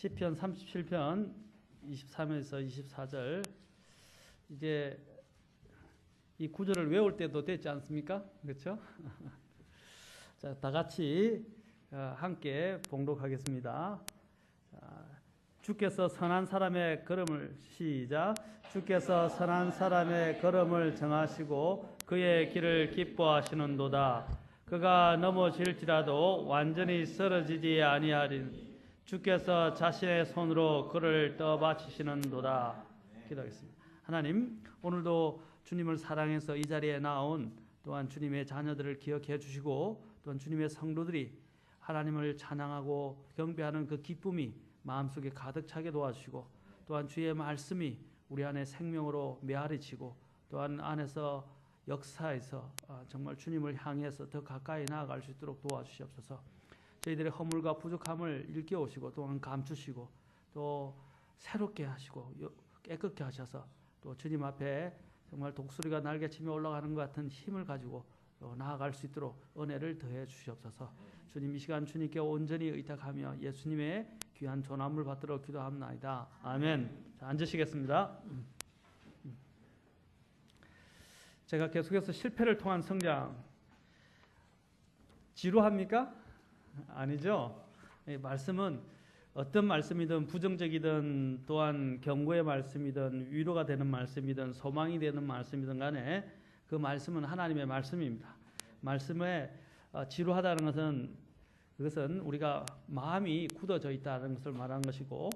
시편 37편 23에서 24절 이제 이 구절을 외울 때도 됐지 않습니까? 그렇죠? 자, 다 같이 함께 봉독하겠습니다. 자, 주께서 선한 사람의 걸음을 시작. 주께서 선한 사람의 걸음을 정하시고 그의 길을 기뻐하시는도다. 그가 넘어질지라도 완전히 쓰러지지 아니하리니 주께서 자신의 손으로 그를 떠받치시는도다. 기도하겠습니다. 하나님, 오늘도 주님을 사랑해서 이 자리에 나온 또한 주님의 자녀들을 기억해 주시고 또한 주님의 성도들이 하나님을 찬양하고 경배하는 그 기쁨이 마음속에 가득 차게 도와주시고 또한 주의 말씀이 우리 안에 생명으로 메아리치고 또한 안에서 역사에서 정말 주님을 향해서 더 가까이 나아갈 수 있도록 도와주시옵소서. 저희들의 허물과 부족함을 일깨우시고 또한 감추시고 또 새롭게 하시고 깨끗게 하셔서 또 주님 앞에 정말 독수리가 날개치며 올라가는 것 같은 힘을 가지고 또 나아갈 수 있도록 은혜를 더해 주시옵소서. 주님, 이 시간 주님께 온전히 의탁하며 예수님의 귀한 존함을 받도록 기도합나이다. 아멘. 자, 앉으시겠습니다. 제가 계속해서 실패를 통한 성장 지루합니까? 아니죠. 말씀은 어떤 말씀이든 부정적이든 또한 경고의 말씀이든 위로가 되는 말씀이든 소망이 되는 말씀이든 간에 그 말씀은 하나님의 말씀입니다. 말씀에 지루하다는 것은 그것은 우리가 마음이 굳어져 있다는 것을 말하는 것이고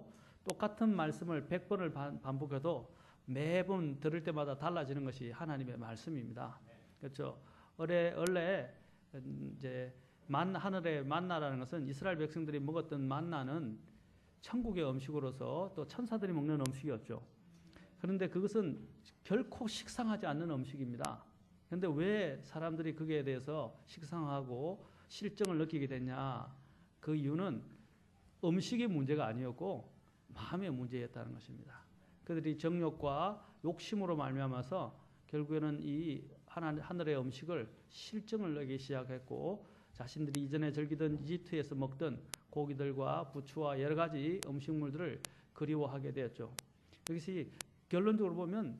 똑같은 말씀을 100번을 반복해도 매번 들을 때마다 달라지는 것이 하나님의 말씀입니다. 그렇죠. 원래 이제 하늘의 만나라는 것은 이스라엘 백성들이 먹었던 만나는 천국의 음식으로서 또 천사들이 먹는 음식이었죠. 그런데 그것은 결코 식상하지 않는 음식입니다. 그런데 왜 사람들이 거기에 대해서 식상하고 실증을 느끼게 됐냐? 그 이유는 음식의 문제가 아니었고 마음의 문제였다는 것입니다. 그들이 정욕과 욕심으로 말미암아서 결국에는 이 하늘의 음식을 실증을 내기 시작했고 자신들이 이전에 즐기던 이집트에서 먹던 고기들과 부추와 여러 가지 음식물들을 그리워하게 되었죠. 이것이 결론적으로 보면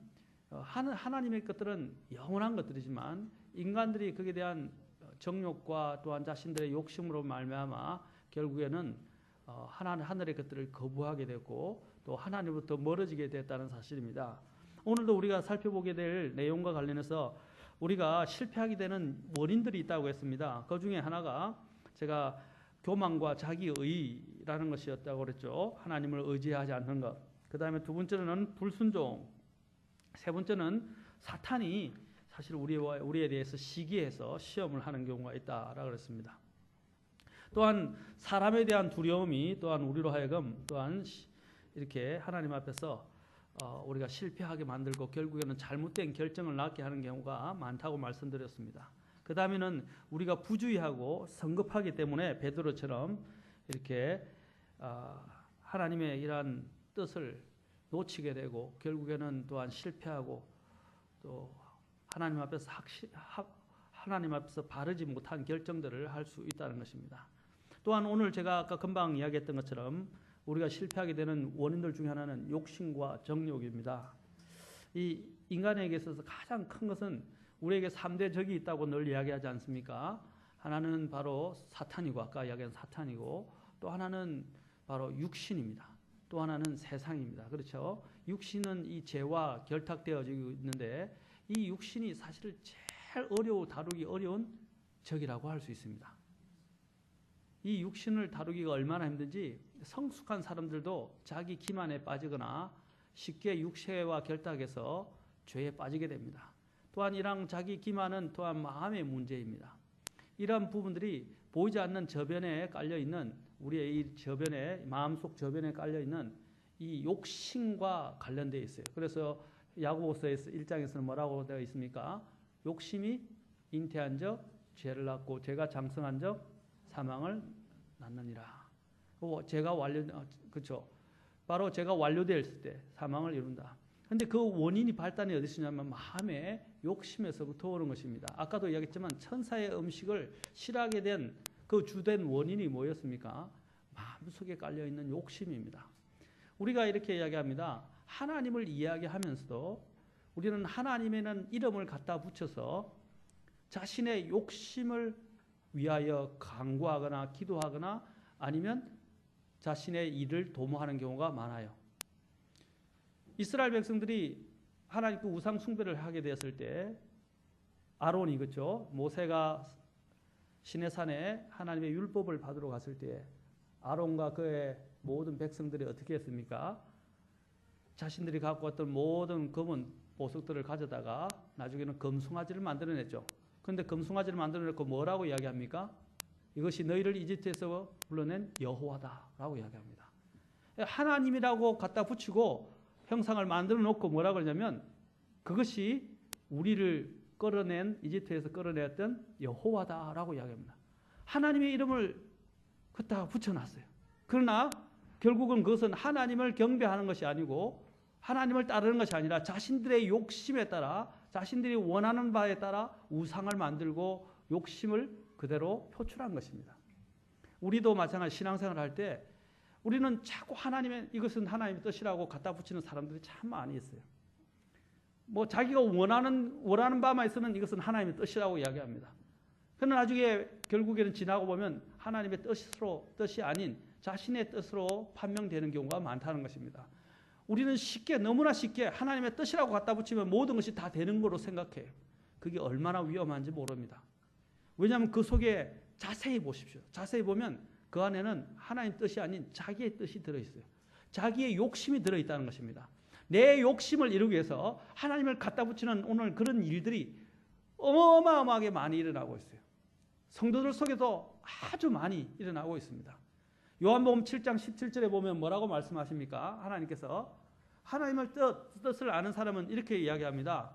하나님의 것들은 영원한 것들이지만 인간들이 거기에 대한 정욕과 또한 자신들의 욕심으로 말미암아 결국에는 하늘의 것들을 거부하게 됐고 또 하나님부터 멀어지게 됐다는 사실입니다. 오늘도 우리가 살펴보게 될 내용과 관련해서 우리가 실패하게 되는 원인들이 있다고 했습니다. 그 중에 하나가 제가 교만과 자기의라는 것이었다고 그랬죠. 하나님을 의지하지 않는 것. 그 다음에 두 번째는 불순종. 세 번째는 사탄이 사실 우리에 대해서 시기해서 시험을 하는 경우가 있다라고 그랬습니다. 또한 사람에 대한 두려움이 또한 우리로 하여금 또한 이렇게 하나님 앞에서 우리가 실패하게 만들고 결국에는 잘못된 결정을 낳게 하는 경우가 많다고 말씀드렸습니다. 그 다음에는 우리가 부주의하고 성급하기 때문에 베드로처럼 이렇게 하나님의 이러한 뜻을 놓치게 되고 결국에는 또한 실패하고 또 하나님 앞에서 바르지 못한 결정들을 할 수 있다는 것입니다. 또한 오늘 제가 아까 금방 이야기했던 것처럼 우리가 실패하게 되는 원인들 중에 하나는 욕심과 정욕입니다. 이 인간에게 있어서 가장 큰 것은 우리에게 3대 적이 있다고 늘 이야기하지 않습니까? 하나는 바로 사탄이고 아까 이야기한 사탄이고 또 하나는 바로 육신입니다. 또 하나는 세상입니다. 그렇죠? 육신은 이 죄와 결탁되어지고 있는데 이 육신이 사실 제일 다루기 어려운 적이라고 할 수 있습니다. 이 육신을 다루기가 얼마나 힘든지 성숙한 사람들도 자기 기만에 빠지거나 쉽게 육체와 결탁해서 죄에 빠지게 됩니다. 또한 이런 자기 기만은 또한 마음의 문제입니다. 이러한 부분들이 보이지 않는 저변에 깔려있는 우리의 이 저변에 마음속 저변에 깔려있는 이 욕심과 관련되어 있어요. 그래서 야고보서 1장에서는 뭐라고 되어 있습니까? 욕심이 잉태한 적 죄를 낳고 죄가 장성한 적 사망을 낳느니라. 그렇죠. 바로 죄가 완료되었을 때 사망을 이룬다. 그런데 그 원인이 발단이 어디서 있냐면 마음의 욕심에서부터 오는 것입니다. 아까도 이야기했지만 천사의 음식을 싫어하게 된 그 주된 원인이 뭐였습니까? 마음속에 깔려있는 욕심입니다. 우리가 이렇게 이야기합니다. 하나님을 이야기하면서도 우리는 하나님에는 이름을 갖다 붙여서 자신의 욕심을 위하여 간구하거나 기도하거나 아니면 자신의 일을 도모하는 경우가 많아요. 이스라엘 백성들이 하나님께 우상 숭배를 하게 되었을 때 아론이 그렇죠. 모세가 시내산에 하나님의 율법을 받으러 갔을 때 아론과 그의 모든 백성들이 어떻게 했습니까? 자신들이 갖고 왔던 모든 검은 보석들을 가져다가 나중에는 금송아지를 만들어냈죠. 그런데 금송아지를 만들어내고 뭐라고 이야기합니까? 이것이 너희를 이집트에서 불러낸 여호와다라고 이야기합니다. 하나님이라고 갖다 붙이고 형상을 만들어 놓고 뭐라고 그러냐면 그것이 우리를 끌어낸 이집트에서 끌어냈던 여호와다라고 이야기합니다. 하나님의 이름을 갖다 붙여놨어요. 그러나 결국은 그것은 하나님을 경배하는 것이 아니고 하나님을 따르는 것이 아니라 자신들의 욕심에 따라 자신들이 원하는 바에 따라 우상을 만들고 욕심을 그대로 표출한 것입니다. 우리도 마찬가지 신앙생활을 할 때 우리는 자꾸 하나님의 이것은 하나님의 뜻이라고 갖다 붙이는 사람들이 참 많이 있어요. 뭐 자기가 원하는 바만 있으면 이것은 하나님의 뜻이라고 이야기합니다. 그러나 나중에 결국에는 지나고 보면 하나님의 뜻이 아닌 자신의 뜻으로 판명되는 경우가 많다는 것입니다. 우리는 너무나 쉽게 하나님의 뜻이라고 갖다 붙이면 모든 것이 다 되는 거로 생각해요. 그게 얼마나 위험한지 모릅니다. 왜냐하면 그 속에 자세히 보십시오. 자세히 보면 그 안에는 하나님 뜻이 아닌 자기의 뜻이 들어있어요. 자기의 욕심이 들어있다는 것입니다. 내 욕심을 이루기 위해서 하나님을 갖다 붙이는 오늘 그런 일들이 어마어마하게 많이 일어나고 있어요. 성도들 속에도 아주 많이 일어나고 있습니다. 요한복음 7장 17절에 보면 뭐라고 말씀하십니까? 하나님께서 하나님의 뜻을 아는 사람은 이렇게 이야기합니다.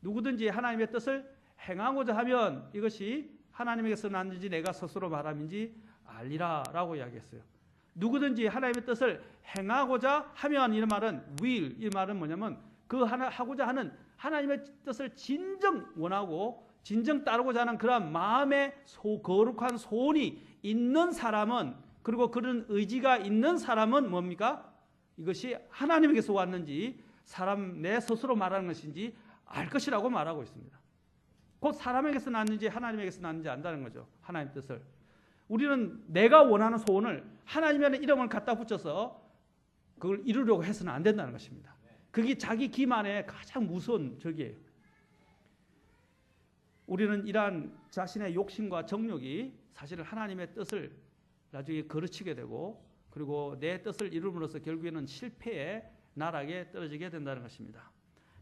누구든지 하나님의 뜻을 행하고자 하면 이것이 하나님에게서 났는지 내가 스스로 말함인지 알리라 라고 이야기했어요. 누구든지 하나님의 뜻을 행하고자 하면 이 말은 will, 이 말은 뭐냐면 그 하고자 하는 하나님의 뜻을 진정 원하고 진정 따르고자 하는 그런 마음의 거룩한 소원이 있는 사람은 그리고 그런 의지가 있는 사람은 뭡니까? 이것이 하나님에게서 왔는지 사람 내 스스로 말하는 것인지 알 것이라고 말하고 있습니다. 곧 사람에게서 났는지 하나님에게서 났는지 안다는 거죠. 하나님 뜻을. 우리는 내가 원하는 소원을 하나님의 이름을 갖다 붙여서 그걸 이루려고 해서는 안 된다는 것입니다. 그게 자기 기만의 가장 무서운 적이에요. 우리는 이러한 자신의 욕심과 정욕이 사실은 하나님의 뜻을 나중에 거르치게 되고 그리고 내 뜻을 이룸으로써 결국에는 실패의 나락에 떨어지게 된다는 것입니다.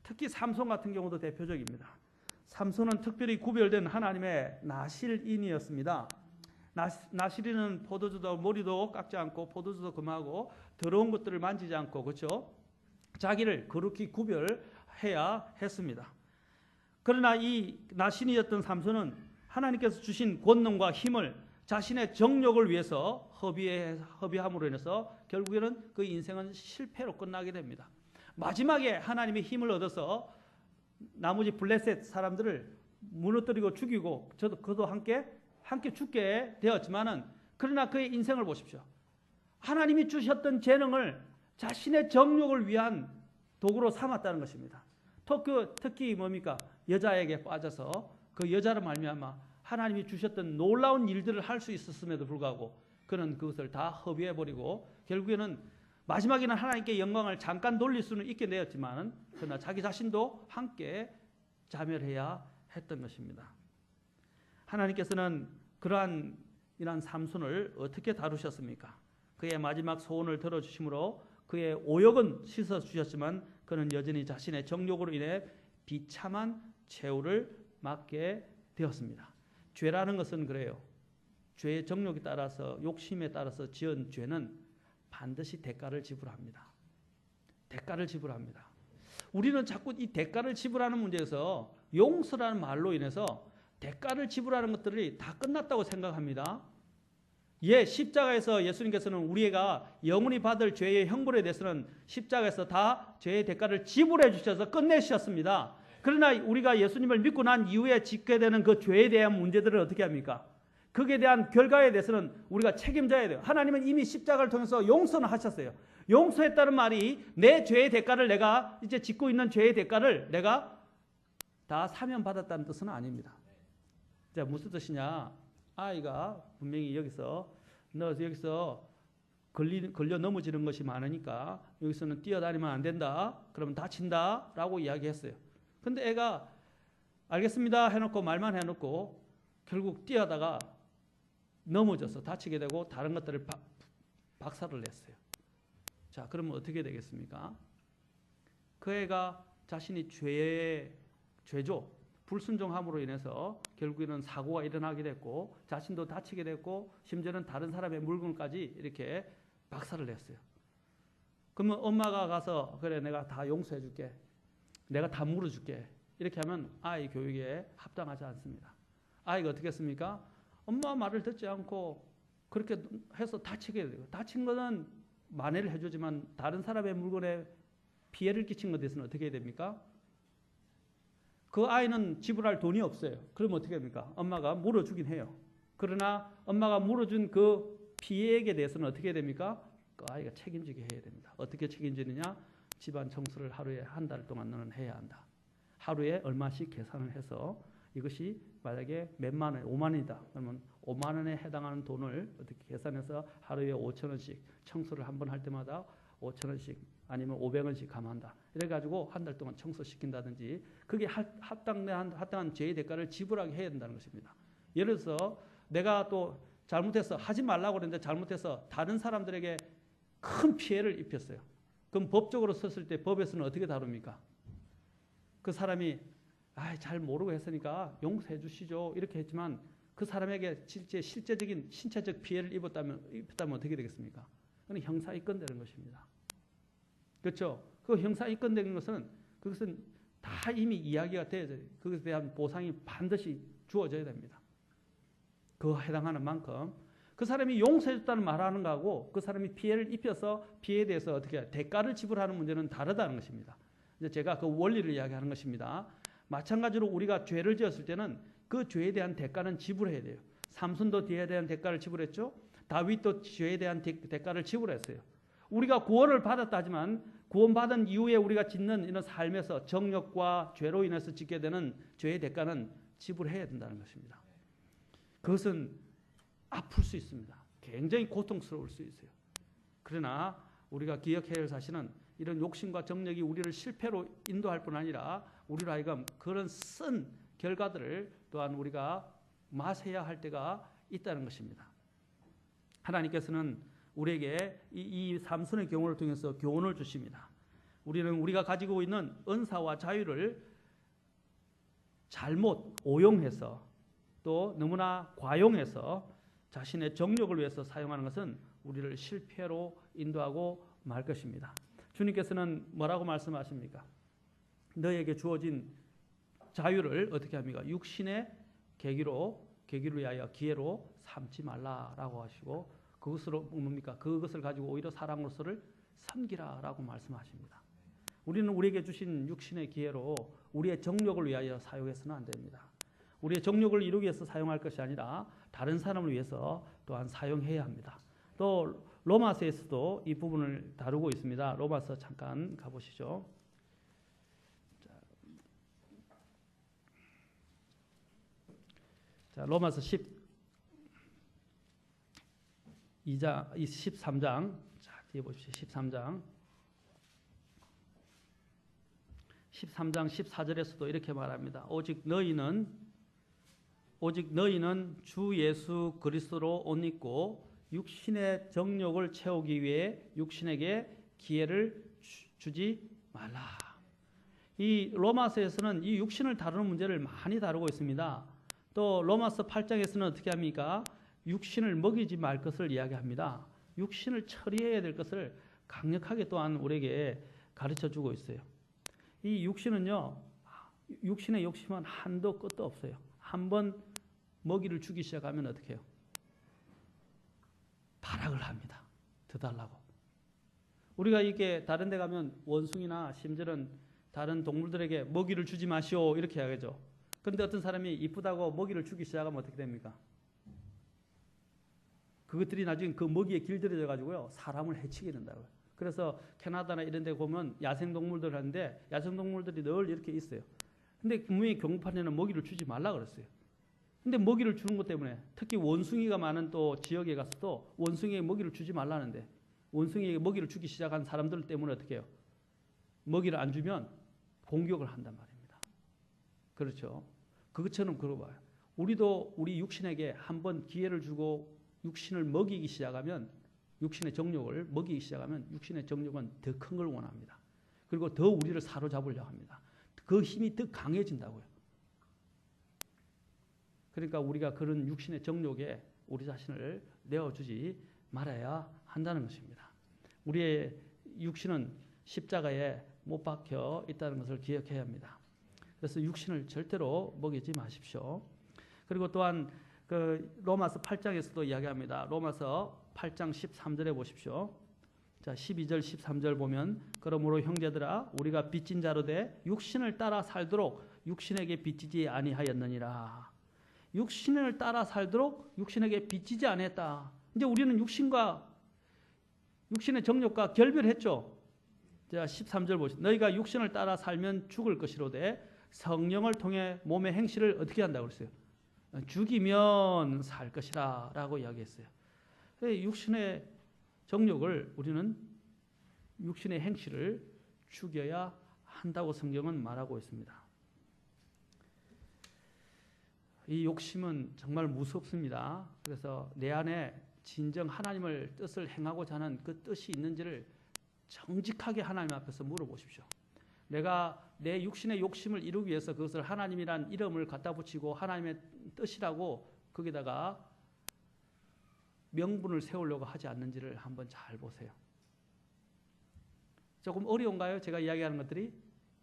특히 삼손 같은 경우도 대표적입니다. 삼손은 특별히 구별된 하나님의 나실인이었습니다. 나실인은 포도주도 머리도 깎지 않고 포도주도 금하고 더러운 것들을 만지지 않고 그렇죠? 자기를 거룩히 구별해야 했습니다. 그러나 이 나신이었던 삼손은 하나님께서 주신 권능과 힘을 자신의 정욕을 위해서 허비함으로 인해서 결국에는 그 인생은 실패로 끝나게 됩니다. 마지막에 하나님의 힘을 얻어서 나머지 블레셋 사람들을 무너뜨리고 죽이고 그도 함께 죽게 되었지만은 그러나 그의 인생을 보십시오. 하나님이 주셨던 재능을 자신의 정욕을 위한 도구로 삼았다는 것입니다. 특히 뭡니까? 여자에게 빠져서 그 여자로 말미암아 하나님이 주셨던 놀라운 일들을 할 수 있었음에도 불구하고 그는 그것을 다 허비해버리고 결국에는 마지막에는 하나님께 영광을 잠깐 돌릴 수는 있게 되었지만 그러나 자기 자신도 함께 자멸해야 했던 것입니다. 하나님께서는 이러한 삼손을 어떻게 다루셨습니까? 그의 마지막 소원을 들어주심으로 그의 오역은 씻어주셨지만 그는 여전히 자신의 정욕으로 인해 비참한 최후를 맞게 되었습니다. 죄라는 것은 그래요. 죄의 정욕에 따라서 욕심에 따라서 지은 죄는 반드시 대가를 지불합니다. 대가를 지불합니다. 우리는 자꾸 이 대가를 지불하는 문제에서 용서라는 말로 인해서 대가를 지불하는 것들이 다 끝났다고 생각합니다. 십자가에서 예수님께서는 우리가 영원히 받을 죄의 형벌에 대해서는 십자가에서 다 죄의 대가를 지불해 주셔서 끝내셨습니다. 그러나 우리가 예수님을 믿고 난 이후에 짓게 되는 그 죄에 대한 문제들을 어떻게 합니까? 거기에 대한 결과에 대해서는 우리가 책임져야 돼요. 하나님은 이미 십자가를 통해서 용서는 하셨어요. 용서했다는 말이 내 죄의 대가를 내가 이제 짓고 있는 죄의 대가를 내가 다 사면받았다는 뜻은 아닙니다. 자, 무슨 뜻이냐? 아이가 분명히 여기서 걸려 넘어지는 것이 많으니까 여기서는 뛰어다니면 안 된다. 그러면 다친다. 라고 이야기했어요. 근데 애가 알겠습니다 해놓고 말만 해놓고 결국 뛰어다가 넘어져서 다치게 되고 다른 것들을 박살을 냈어요. 자, 그러면 어떻게 되겠습니까? 그 애가 자신이 죄죠. 불순종함으로 인해서 결국에는 사고가 일어나게 됐고 자신도 다치게 됐고 심지어는 다른 사람의 물건까지 이렇게 박살을 냈어요. 그러면 엄마가 가서 그래 내가 다 용서해 줄게. 내가 다 물어줄게. 이렇게 하면 아이 교육에 합당하지 않습니다. 아이가 어떻게 했습니까? 엄마 말을 듣지 않고 그렇게 해서 다치게 돼요. 다친 거는 만회를 해주지만 다른 사람의 물건에 피해를 끼친 것에 대해서는 어떻게 해야 됩니까? 그 아이는 지불할 돈이 없어요. 그러면 어떻게 됩니까? 엄마가 물어주긴 해요. 그러나 엄마가 물어준 그 피해액에 대해서는 어떻게 해야 됩니까? 그 아이가 책임지게 해야 됩니다. 어떻게 책임지느냐? 집안 청소를 하루에 한 달 동안 너는 해야 한다. 하루에 얼마씩 계산을 해서 이것이 만약에 몇만 원, 5만 원이다. 그러면 5만 원에 해당하는 돈을 어떻게 계산해서 하루에 5천 원씩 청소를 한 번 할 때마다 5천 원씩 아니면 500원씩 감한다. 이래가지고 한 달 동안 청소시킨다든지 그게 합당한 죄의 대가를 지불하게 해야 된다는 것입니다. 예를 들어서 내가 또 잘못해서 하지 말라고 그랬는데 잘못해서 다른 사람들에게 큰 피해를 입혔어요. 그럼 법적으로 썼을 때 법에서는 어떻게 다룹니까? 그 사람이 잘 모르고 했으니까 용서해 주시죠. 이렇게 했지만 그 사람에게 실제적인 신체적 피해를 입었다면 어떻게 되겠습니까? 그건 형사 입건되는 것입니다. 그렇죠? 그 형사 입건되는 것은 그것은 다 이미 이야기가 되어져 그것에 대한 보상이 반드시 주어져야 됩니다. 그 해당하는 만큼 그 사람이 용서해 줬다는 말하는 거하고 그 사람이 피해를 입혀서 피해에 대해서 어떻게 대가를 지불하는 문제는 다르다는 것입니다. 이제 제가 그 원리를 이야기하는 것입니다. 마찬가지로 우리가 죄를 지었을 때는 그 죄에 대한 대가는 지불해야 돼요. 삼손도 죄에 대한 대가를 지불했죠. 다윗도 죄에 대한 대가를 지불했어요. 우리가 구원을 받았다 하지만 구원받은 이후에 우리가 짓는 이런 삶에서 정욕과 죄로 인해서 짓게 되는 죄의 대가는 지불해야 된다는 것입니다. 그것은 아플 수 있습니다. 굉장히 고통스러울 수 있어요. 그러나 우리가 기억해야 할 사실은 이런 욕심과 정력이 우리를 실패로 인도할 뿐 아니라 우리로 하여금 그런 쓴 결과들을 또한 우리가 마셔야 할 때가 있다는 것입니다. 하나님께서는 우리에게 이 삼손의 경우를 통해서 교훈을 주십니다. 우리가 가지고 있는 은사와 자유를 잘못 오용해서 또 너무나 과용해서 자신의 정욕을 위해서 사용하는 것은 우리를 실패로 인도하고 말 것입니다. 주님께서는 뭐라고 말씀하십니까? 너에게 주어진 자유를 어떻게 합니까? 육신의 계기로 위하여 기회로 삼지 말라라고 하시고 그것으로 뭡니까? 그것을 가지고 오히려 사랑으로서를 섬기라라고 말씀하십니다. 우리는 우리에게 주신 육신의 기회로 우리의 정욕을 위하여 사용해서는 안 됩니다. 우리의 정욕을 이루기 위해서 사용할 것이 아니라 다른 사람을 위해서 또한 사용해야 합니다. 또 로마서에서도 이 부분을 다루고 있습니다. 로마서 잠깐 가보시죠. 자, 로마서 13장. 자, 뒤에 보십시오. 13장 14절에서도 이렇게 말합니다. 오직 너희는 주 예수 그리스도로 옷 입고 육신의 정욕을 채우기 위해 육신에게 기회를 주지 말라. 이 로마서에서는 이 육신을 다루는 문제를 많이 다루고 있습니다. 또 로마서 8장에서는 어떻게 합니까? 육신을 먹이지 말 것을 이야기합니다. 육신을 처리해야 될 것을 강력하게 또한 우리에게 가르쳐주고 있어요. 이 육신은요, 육신의 욕심은 한도 끝도 없어요. 한번 먹이를 주기 시작하면 어떻게 해요? 발악을 합니다. 더 달라고. 우리가 이게 다른 데 가면 원숭이나 심지어는 다른 동물들에게 먹이를 주지 마시오 이렇게 하겠죠. 그런데 어떤 사람이 이쁘다고 먹이를 주기 시작하면 어떻게 됩니까? 그것들이 나중에 그 먹이에 길들여져 가지고요 사람을 해치게 된다고요. 그래서 캐나다나 이런 데 보면 야생동물들 하는데 야생동물들이 늘 이렇게 있어요. 근데 분명히 경판에는 먹이를 주지 말라 그랬어요. 근데 먹이를 주는 것 때문에 특히 원숭이가 많은 또 지역에 가서도 원숭이에게 먹이를 주지 말라는데 원숭이에게 먹이를 주기 시작한 사람들 때문에 어떻게 해요? 먹이를 안 주면 공격을 한단 말입니다. 그렇죠? 그것처럼 그러봐요. 우리도 우리 육신에게 한번 기회를 주고 육신을 먹이기 시작하면 육신의 정욕을 먹이기 시작하면 육신의 정욕은 더 큰 걸 원합니다. 그리고 더 우리를 사로잡으려고 합니다. 그 힘이 더 강해진다고요. 그러니까 우리가 그런 육신의 정욕에 우리 자신을 내어주지 말아야 한다는 것입니다. 우리의 육신은 십자가에 못 박혀 있다는 것을 기억해야 합니다. 그래서 육신을 절대로 먹이지 마십시오. 그리고 또한 그 로마서 8장에서도 이야기합니다. 로마서 8장 13절에 보십시오. 자, 12절 13절 보면 그러므로 형제들아 우리가 빚진 자로 돼 육신을 따라 살도록 육신에게 빚지지 아니하였느니라. 육신을 따라 살도록 육신에게 빚지지 아니했다. 이제 우리는 육신의 정욕과 결별했죠. 자, 13절 보시죠. 너희가 육신을 따라 살면 죽을 것이로되 성령을 통해 몸의 행실을 어떻게 한다고 그랬어요? 죽이면 살 것이라 라고 이야기했어요. 육신의 정욕을 우리는 육신의 행실을 죽여야 한다고 성경은 말하고 있습니다. 이 욕심은 정말 무섭습니다. 그래서 내 안에 진정 하나님을 뜻을 행하고자 하는 그 뜻이 있는지를 정직하게 하나님 앞에서 물어보십시오. 내가 내 육신의 욕심을 이루기 위해서 그것을 하나님이란 이름을 갖다 붙이고 하나님의 뜻이라고 거기다가 명분을 세우려고 하지 않는지를 한번 잘 보세요. 조금 어려운가요? 제가 이야기하는 것들이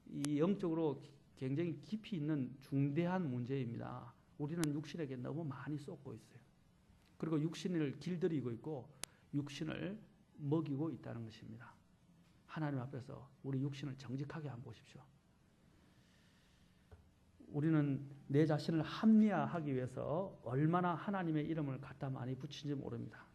이 영적으로 굉장히 깊이 있는 중대한 문제입니다. 우리는 육신에게 너무 많이 쏟고 있어요. 그리고 육신을 길들이고 있고 육신을 먹이고 있다는 것입니다. 하나님 앞에서 우리 육신을 정직하게 한번 보십시오. 우리는 내 자신을 합리화하기 위해서 얼마나 하나님의 이름을 갖다 많이 붙인지 모릅니다.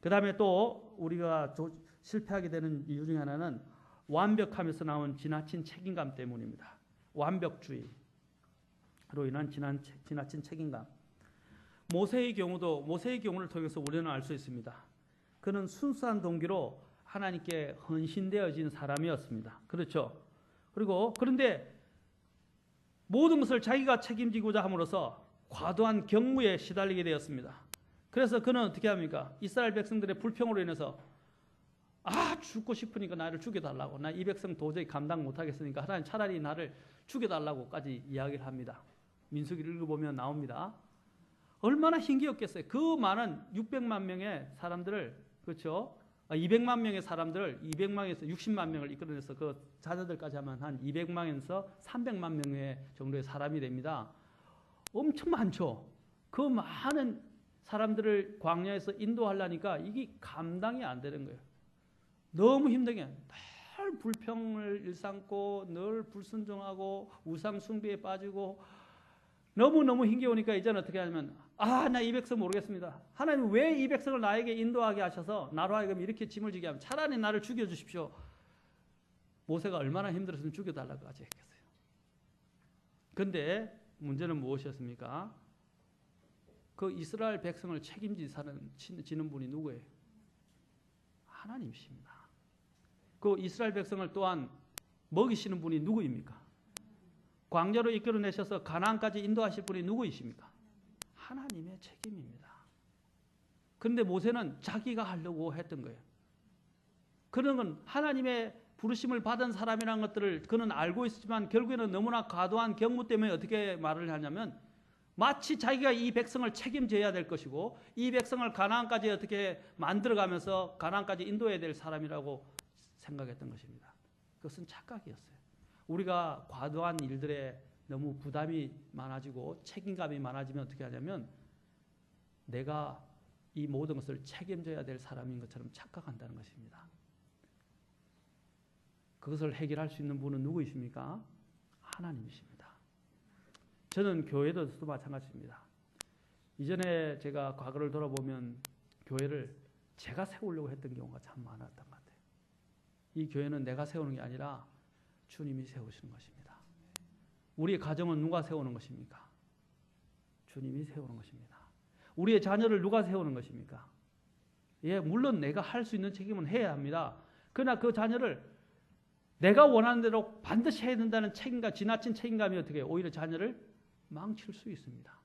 그 다음에 또 우리가 실패하게 되는 이유 중에 하나는 완벽함에서 나온 지나친 책임감 때문입니다. 완벽주의로 인한 지나친 책임감. 모세의 경우를 통해서 우리는 알 수 있습니다. 그는 순수한 동기로 하나님께 헌신되어진 사람이었습니다. 그렇죠? 그런데 모든 것을 자기가 책임지고자 함으로써 과도한 경무에 시달리게 되었습니다. 그래서 그는 어떻게 합니까? 이스라엘 백성들의 불평으로 인해서 죽고 싶으니까 나를 죽여달라고. 나 이 백성 도저히 감당 못하겠으니까 하나님 차라리 나를 죽여달라고까지 이야기를 합니다. 민수기를 읽어보면 나옵니다. 얼마나 힘겹겠어요. 그 많은 600만 명의 사람들을, 그렇죠? 200만 명의 사람들을 200만에서 60만 명을 이끌어내서 그 자녀들까지 하면 한 200만에서 300만 명의 정도의 사람이 됩니다. 엄청 많죠. 그 많은 사람들을 광야에서 인도하려니까 이게 감당이 안 되는 거예요. 너무 힘들게 늘 불평을 일삼고 늘 불순종하고 우상 숭배에 빠지고 너무너무 힘겨우니까 이제는 어떻게 하냐면 나 이 백성 모르겠습니다. 하나님 왜 이 백성을 나에게 인도하게 하셔서 나로 하여금 이렇게 짐을 지게 하면 차라리 나를 죽여주십시오. 모세가 얼마나 힘들었으면 죽여달라고까지 했겠어요. 그런데 문제는 무엇이었습니까? 그 이스라엘 백성을 책임지는 분이 누구예요? 하나님이십니다. 그 이스라엘 백성을 또한 먹이시는 분이 누구입니까? 광야로 이끌어내셔서 가나안까지 인도하실 분이 누구이십니까? 하나님의 책임입니다. 그런데 모세는 자기가 하려고 했던 거예요. 그런 건 하나님의 부르심을 받은 사람이라는 것들을 그는 알고 있었지만 결국에는 너무나 과도한 경무 때문에 어떻게 말을 하냐면 마치 자기가 이 백성을 책임져야 될 것이고 이 백성을 가나안까지 어떻게 만들어가면서 가나안까지 인도해야 될 사람이라고 생각했던 것입니다. 그것은 착각이었어요. 우리가 과도한 일들에 너무 부담이 많아지고 책임감이 많아지면 어떻게 하냐면 내가 이 모든 것을 책임져야 될 사람인 것처럼 착각한다는 것입니다. 그것을 해결할 수 있는 분은 이전에 제가 과거를 돌아보면 교회를 제가 세우려고 했던 경우가 참 많았던 것 같아요. 이 교회는 내가 세우는 게 아니라 주님이 세우시는 것입니다. 우리의 가정은 누가 세우는 것입니까? 주님이 세우는 것입니다. 우리의 자녀를 누가 세우는 것입니까? 예, 물론 내가 할 수 있는 책임은 해야 합니다. 그러나 그 자녀를 내가 원하는 대로 반드시 해야 된다는 책임감, 지나친 책임감이 어떻게 해요? 오히려 자녀를 망칠 수 있습니다.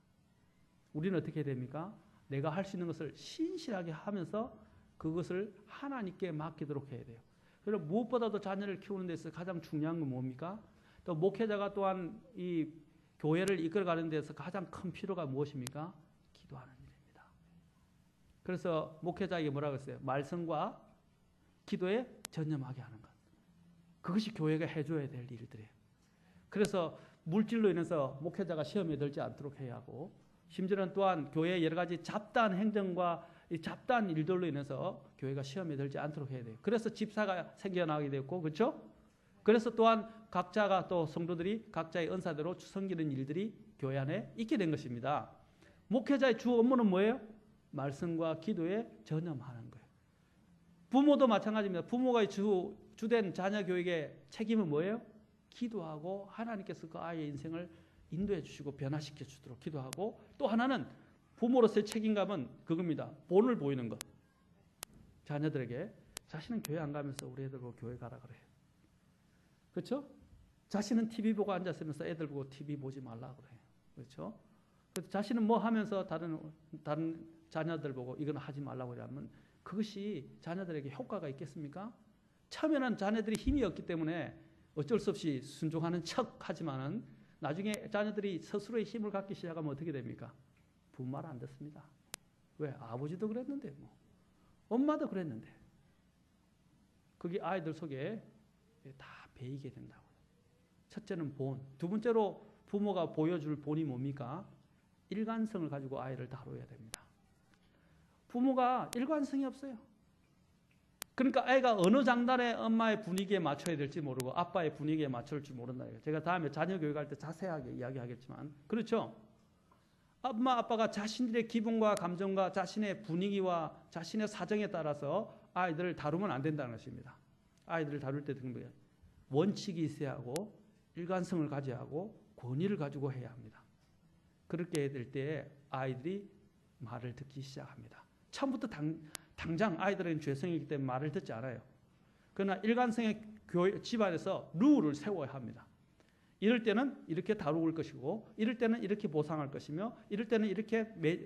우리는 어떻게 해야 됩니까? 내가 할 수 있는 것을 신실하게 하면서 그것을 하나님께 맡기도록 해야 돼요. 그리고 무엇보다도 자녀를 키우는 데서 가장 중요한 건 뭡니까? 또 목회자가 또한 이 교회를 이끌어가는 데서 가장 큰 필요가 무엇입니까? 기도하는 일입니다. 그래서 목회자에게 뭐라고 했어요? 말씀과 기도에 전념하게 하는 것. 그것이 교회가 해줘야 될 일들이에요. 그래서 물질로 인해서 목회자가 시험에 들지 않도록 해야 하고, 심지어는 또한 교회의 여러 가지 잡다한 행정과 이 잡다한 일들로 인해서 교회가 시험에 들지 않도록 해야 돼요. 그래서 집사가 생겨나게 됐고, 그렇죠? 그래서 또한 각자가 또 성도들이 각자의 은사대로 섬기는 일들이 교회 안에 있게 된 것입니다. 목회자의 주 업무는 뭐예요? 말씀과 기도에 전념하는 거예요. 부모도 마찬가지입니다. 부모가 주된 자녀 교육의 책임은 뭐예요? 기도하고 하나님께서 그 아이의 인생을 인도해 주시고 변화시켜 주도록 기도하고, 또 하나는 부모로서의 책임감은 그겁니다. 본을 보이는 것. 자녀들에게 자신은 교회 안 가면서 우리 애들 보고 교회 가라 그래요. 그렇죠? 자신은 TV 보고 앉아있으면서 애들 보고 TV 보지 말라 그래요. 그렇죠? 그래서 자신은 뭐 하면서 다른 자녀들 보고 이건 하지 말라고 그러면 그것이 자녀들에게 효과가 있겠습니까? 처음에는 자녀들이 힘이 없기 때문에 어쩔 수 없이 순종하는 척 하지만은 나중에 자녀들이 스스로의 힘을 갖기 시작하면 어떻게 됩니까? 부모 말 안 듣습니다. 왜? 아버지도 그랬는데 뭐. 엄마도 그랬는데. 그게 아이들 속에 다 배이게 된다고. 첫째는 본. 두 번째로 부모가 보여줄 본이 뭡니까? 일관성을 가지고 아이를 다뤄야 됩니다. 부모가 일관성이 없어요. 그러니까 아이가 어느 장단에 엄마의 분위기에 맞춰야 될지 모르고 아빠의 분위기에 맞출지 모른다. 제가 다음에 자녀 교육할 때 자세하게 이야기하겠지만, 그렇죠? 엄마 아빠가 자신들의 기분과 감정과 자신의 분위기와 자신의 사정에 따라서 아이들을 다루면 안 된다는 것입니다. 아이들을 다룰 때 원칙이 있어야 하고 일관성을 가져야 하고 권위를 가지고 해야 합니다. 그렇게 해야 될 때 아이들이 말을 듣기 시작합니다. 처음부터 당장 아이들은 죄성이기 때문에 말을 듣지 않아요. 그러나 일관성의 집안에서 룰을 세워야 합니다. 이럴 때는 이렇게 다루고 올 것이고, 이럴 때는 이렇게 보상할 것이며, 이럴 때는 이렇게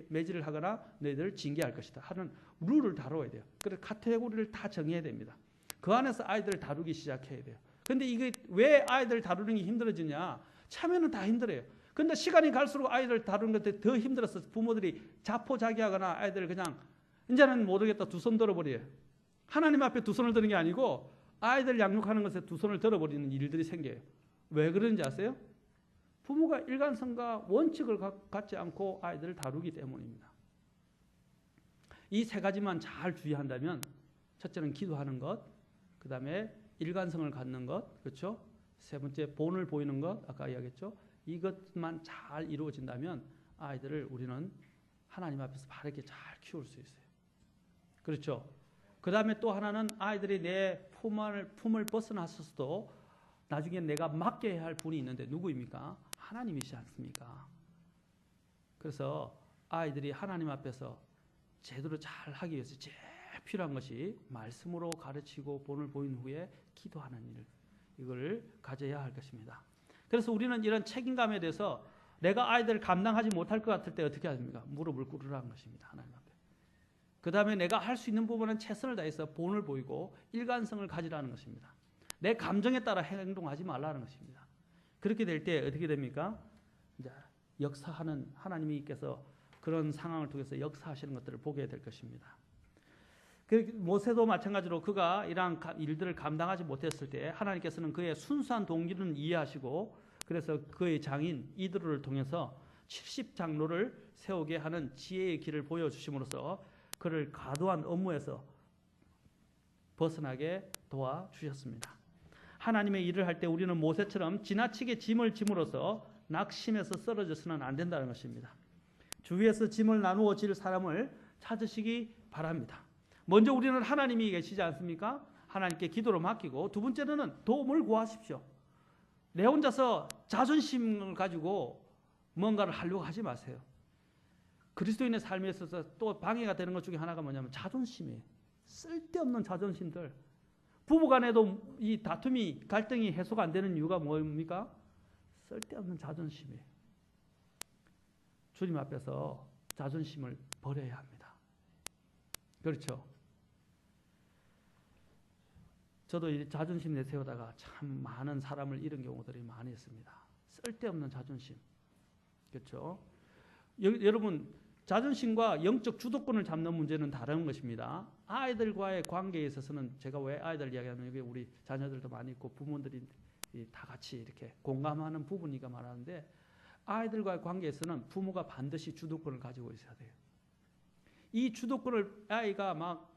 매질을 하거나 너희들을 징계할 것이다 하는 룰을 다뤄야 돼요. 그래서 카테고리를 다 정해야 됩니다. 그 안에서 아이들을 다루기 시작해야 돼요. 근데 이게 왜 아이들 다루는 게 힘들어지냐? 처음에는 다 힘들어요. 근데 시간이 갈수록 아이들 다루는 것들이 더 힘들어서 부모들이 자포자기하거나 아이들을 그냥 이제는 모르겠다 두 손 들어버려요. 하나님 앞에 두 손을 드는 게 아니고 아이들 양육하는 것에 두 손을 들어버리는 일들이 생겨요. 왜 그런지 아세요? 부모가 일관성과 원칙을 갖지 않고 아이들을 다루기 때문입니다. 이 세 가지만 잘 주의한다면, 첫째는 기도하는 것, 그 다음에 일관성을 갖는 것, 그렇죠? 세 번째 본을 보이는 것, 아까 이야기했죠? 이것만 잘 이루어진다면 아이들을 우리는 하나님 앞에서 바르게 잘 키울 수 있어요. 그렇죠? 그 다음에 또 하나는 아이들이 내 품을 벗어났어도 나중에 내가 맡겨야 할 분이 있는데 누구입니까? 하나님이시지 않습니까? 그래서 아이들이 하나님 앞에서 제대로 잘 하기 위해서 제일 필요한 것이 말씀으로 가르치고 본을 보인 후에 기도하는 일, 이걸 가져야 할 것입니다. 그래서 우리는 이런 책임감에 대해서 내가 아이들을 감당하지 못할 것 같을 때 어떻게 합니까? 무릎을 꿇으라는 것입니다. 하나님 앞에. 그 다음에 내가 할 수 있는 부분은 최선을 다해서 본을 보이고 일관성을 가지라는 것입니다. 내 감정에 따라 행동하지 말라는 것입니다. 그렇게 될 때 어떻게 됩니까? 이제 역사하는 하나님께서 그런 상황을 통해서 역사하시는 것들을 보게 될 것입니다. 모세도 마찬가지로 그가 이러한 일들을 감당하지 못했을 때 하나님께서는 그의 순수한 동기는 이해하시고, 그래서 그의 장인 이드로를 통해서 70장로를 세우게 하는 지혜의 길을 보여주심으로써 그를 과도한 업무에서 벗어나게 도와주셨습니다. 하나님의 일을 할 때 우리는 모세처럼 지나치게 짐을 짐으로써 낙심해서 쓰러져서는 안 된다는 것입니다. 주위에서 짐을 나누어 질 사람을 찾으시기 바랍니다. 먼저 우리는 하나님이 계시지 않습니까? 하나님께 기도로 맡기고, 두 번째로는 도움을 구하십시오. 내 혼자서 자존심을 가지고 뭔가를 하려고 하지 마세요. 그리스도인의 삶에 있어서 또 방해가 되는 것 중에 하나가 뭐냐면 자존심이에요. 쓸데없는 자존심들. 부부간에도 이 다툼이, 갈등이 해소가 안 되는 이유가 뭡니까? 쓸데없는 자존심이에요. 주님 앞에서 자존심을 버려야 합니다. 그렇죠? 저도 이 자존심 내세우다가 참 많은 사람을 잃은 경우들이 많이 있습니다. 쓸데없는 자존심. 그렇죠? 여러분, 자존심과 영적 주도권을 잡는 문제는 다른 것입니다. 아이들과의 관계에 있어서는, 제가 왜 아이들 이야기하면 여기 우리 자녀들도 많이 있고 부모들이 다 같이 이렇게 공감하는 부분이가 말하는데, 아이들과의 관계에서는 부모가 반드시 주도권을 가지고 있어야 돼요. 이 주도권을 아이가 막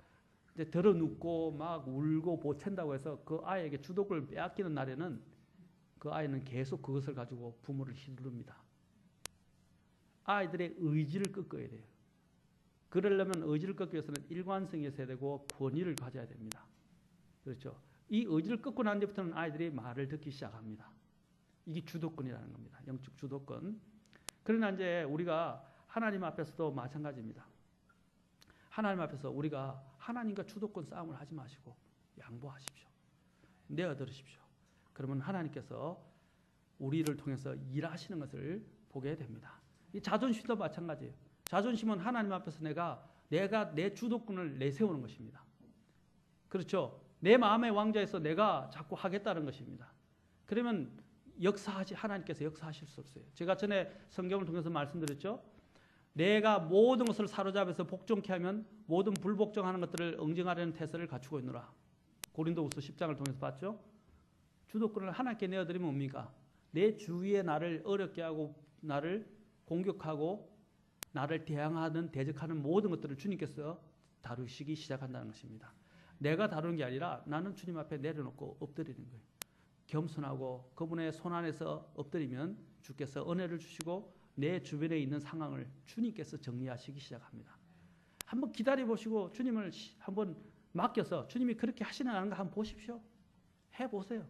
이제 들어눕고 막 울고 보챈다고 해서 그 아이에게 주도권을 빼앗기는 날에는 그 아이는 계속 그것을 가지고 부모를 휘두릅니다. 아이들의 의지를 꺾어야 돼요. 그러려면 의지를 꺾기 위해서는 일관성이 있어야 되고 권위를 가져야 됩니다. 그렇죠? 이 의지를 꺾고 난 뒤부터는 아이들이 말을 듣기 시작합니다. 이게 주도권이라는 겁니다. 영적 주도권. 그러나 이제 우리가 하나님 앞에서도 마찬가지입니다. 하나님 앞에서 우리가 하나님과 주도권 싸움을 하지 마시고 양보하십시오. 내어드리십시오. 그러면 하나님께서 우리를 통해서 일하시는 것을 보게 됩니다. 이 자존심도 마찬가지예요. 자존심은 하나님 앞에서 내가 내 주도권을 내세우는 것입니다. 그렇죠? 내 마음의 왕좌에서 내가 자꾸 하겠다는 것입니다. 그러면 하나님께서 역사하실 수 없어요. 제가 전에 성경을 통해서 말씀드렸죠. 내가 모든 것을 사로잡아서 복종케 하면 모든 불복종하는 것들을 응징하려는 태세를 갖추고 있노라. 고린도후서 10장을 통해서 봤죠. 주도권을 하나님께 내어드리면 뭡니까? 내 주위에 나를 어렵게 하고 나를 공격하고 나를 대적하는 모든 것들을 주님께서 다루시기 시작한다는 것입니다. 내가 다루는 게 아니라 나는 주님 앞에 내려놓고 엎드리는 거예요. 겸손하고 그분의 손 안에서 엎드리면 주께서 은혜를 주시고 내 주변에 있는 상황을 주님께서 정리하시기 시작합니다. 한번 기다려보시고 주님을 한번 맡겨서 주님이 그렇게 하시는가 한번 보십시오. 해보세요.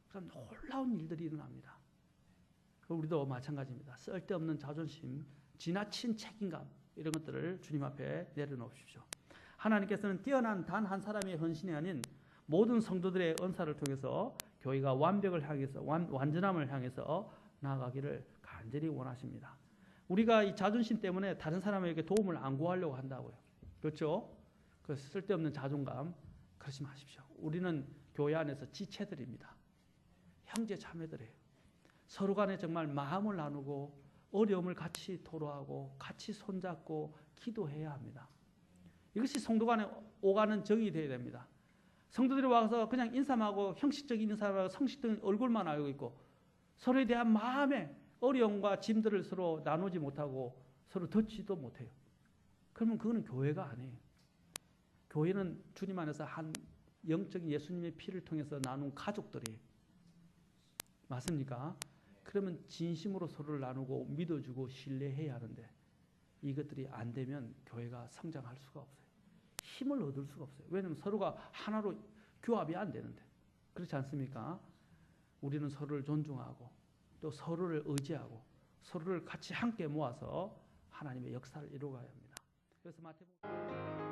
그럼 놀라운 일들이 일어납니다. 우리도 마찬가지입니다. 쓸데없는 자존심, 지나친 책임감 이런 것들을 주님 앞에 내려놓으십시오. 하나님께서는 뛰어난 단 한 사람의 헌신이 아닌 모든 성도들의 은사를 통해서 교회가 완벽을 향해서 완전함을 향해서 나아가기를 간절히 원하십니다. 우리가 이 자존심 때문에 다른 사람에게 도움을 안 구하려고 한다고요. 그렇죠? 그 쓸데없는 자존감 그러지 마십시오. 우리는 교회 안에서 지체들입니다. 형제 자매들이에요. 서로 간에 정말 마음을 나누고 어려움을 같이 토로하고 같이 손잡고 기도해야 합니다. 이것이 성도 간에 오가는 정이 되어야 됩니다. 성도들이 와서 그냥 인사하고 형식적인 인사하고 성식적인 얼굴만 알고 있고 서로에 대한 마음의 어려움과 짐들을 서로 나누지 못하고 서로 듣지도 못해요. 그러면 그거는 교회가 아니에요. 교회는 주님 안에서 한 영적인 예수님의 피를 통해서 나눈 가족들이에요. 맞습니까? 그러면 진심으로 서로를 나누고 믿어주고 신뢰해야 하는데 이것들이 안 되면 교회가 성장할 수가 없어요. 힘을 얻을 수가 없어요. 왜냐하면 서로가 하나로 교합이 안 되는데. 그렇지 않습니까? 우리는 서로를 존중하고 또 서로를 의지하고 서로를 같이 함께 모아서 하나님의 역사를 이루어가야 합니다. 그래서 마태복음